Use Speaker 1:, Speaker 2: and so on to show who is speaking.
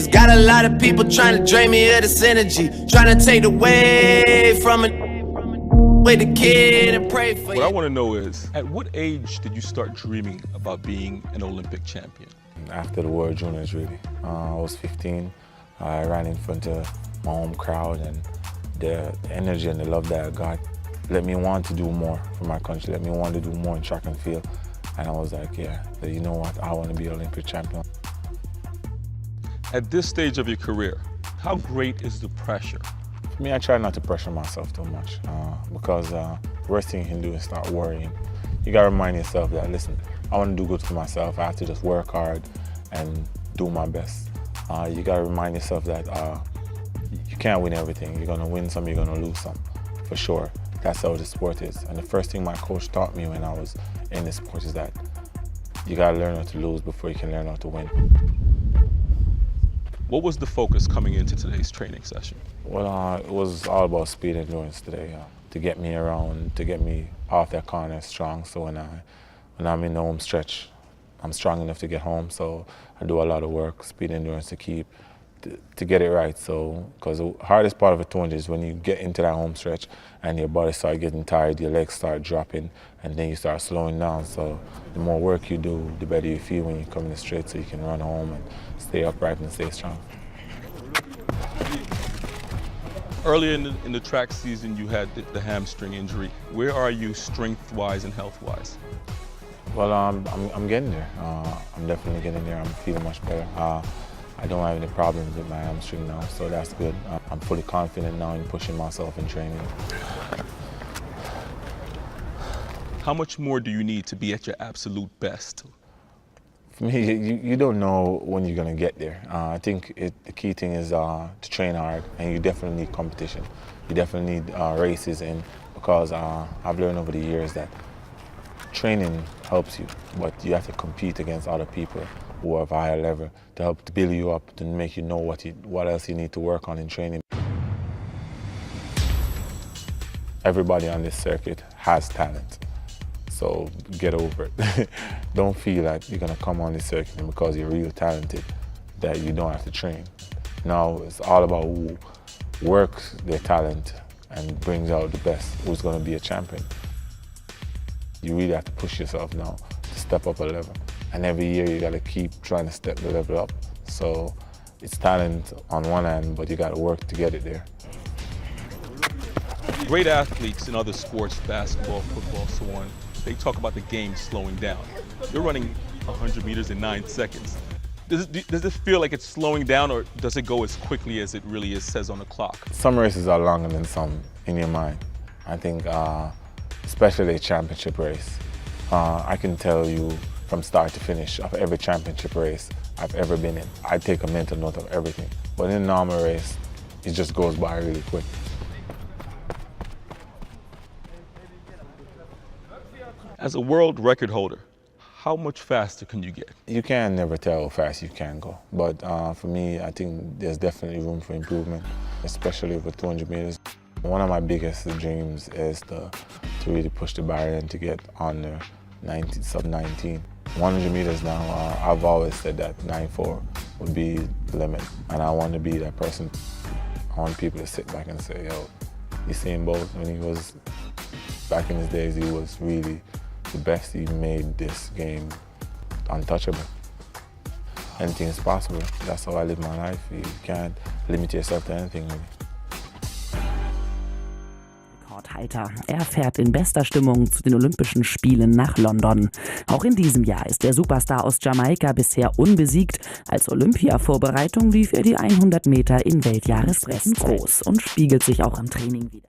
Speaker 1: energies. Got a lot of people trying to drain me of this energy, trying to take away from it. With the kid and pray for you.
Speaker 2: What I want to know is, at what age did you start dreaming about being an Olympic champion?
Speaker 3: After the World Juniors, really. I was 15. I ran in front of my home crowd, and the energy and the love that I got let me want to do more for my country, let me want to do more in track and field. And I was like, yeah, you know what, I want to be an Olympic champion.
Speaker 2: At this stage of your career, how great is the pressure?
Speaker 3: For me, I try not to pressure myself too much because the worst thing you can do is start worrying. You gotta remind yourself that, listen, I want to do good for myself. I have to just work hard and do my best. You gotta remind yourself that you can't win everything. You're gonna win some, you're gonna lose some, for sure. That's how the sport is. And the first thing my coach taught me when I was in the sport is that you gotta learn how to lose before you can learn how to win.
Speaker 2: What was the focus coming into today's training session?
Speaker 3: Well, it was all about speed and endurance today, to get me around, to get me off that corner strong. So when I'm in the home stretch, I'm strong enough to get home. So I do a lot of work, speed and endurance to get it right. So, because the hardest part of a 200 is when you get into that home stretch and your body starts getting tired, your legs start dropping, and then you start slowing down. So the more work you do, the better you feel when you come in the straight, so you can run home and stay upright and stay strong.
Speaker 2: Earlier in the track season, you had the hamstring injury. Where are you strength-wise and health-wise?
Speaker 3: Well, I'm getting there. I'm definitely getting there. I'm feeling much better. I don't have any problems with my hamstring now, so that's good. I'm fully confident now in pushing myself in training.
Speaker 2: How much more do you need to be at your absolute best?
Speaker 3: For me, you don't know when you're going to get there. I think the key thing is to train hard, and you definitely need competition. You definitely need races in, because I've learned over the years that training helps you, but you have to compete against other people who are of a higher level to help to build you up, to make you know what else you need to work on in training. Everybody on this circuit has talent, so get over it. Don't feel like you're gonna come on this circuit and because you're real talented that you don't have to train. Now it's all about who works their talent and brings out the best, who's gonna be a champion. You really have to push yourself now to step up a level. And every year you gotta keep trying to step the level up. So it's talent on one hand, but you gotta work to get it there.
Speaker 2: Great athletes in other sports, basketball, football, so on, they talk about the game slowing down. You're running 100 meters in 9 seconds. Does it feel like it's slowing down, or does it go as quickly as it really says on the clock?
Speaker 3: Some races are longer than some in your mind. I think, especially a championship race. I can tell you from start to finish of every championship race I've ever been in. I take a mental note of everything. But in a normal race, it just goes by really quick.
Speaker 2: As a world record holder, how much faster can you get?
Speaker 3: You can never tell how fast you can go. But for me, I think there's definitely room for improvement, especially over 200 meters. One of my biggest dreams is to really push the barrier and to get on the sub-19. 100 meters now, I've always said that 9.4 would be the limit. And I want to be that person. I want people to sit back and say, yo, Usain Bolt, when he was back in his days, he was really the best. He made this game untouchable. Anything is possible. That's how I live my life. You can't limit yourself to anything, really.
Speaker 4: Rekordhalter. Er fährt in bester Stimmung zu den Olympischen Spielen nach London. Auch in diesem Jahr ist der Superstar aus Jamaika bisher unbesiegt. Als Olympia-Vorbereitung lief er die 100 Meter in Weltjahresbesten groß und spiegelt sich auch im Training wieder.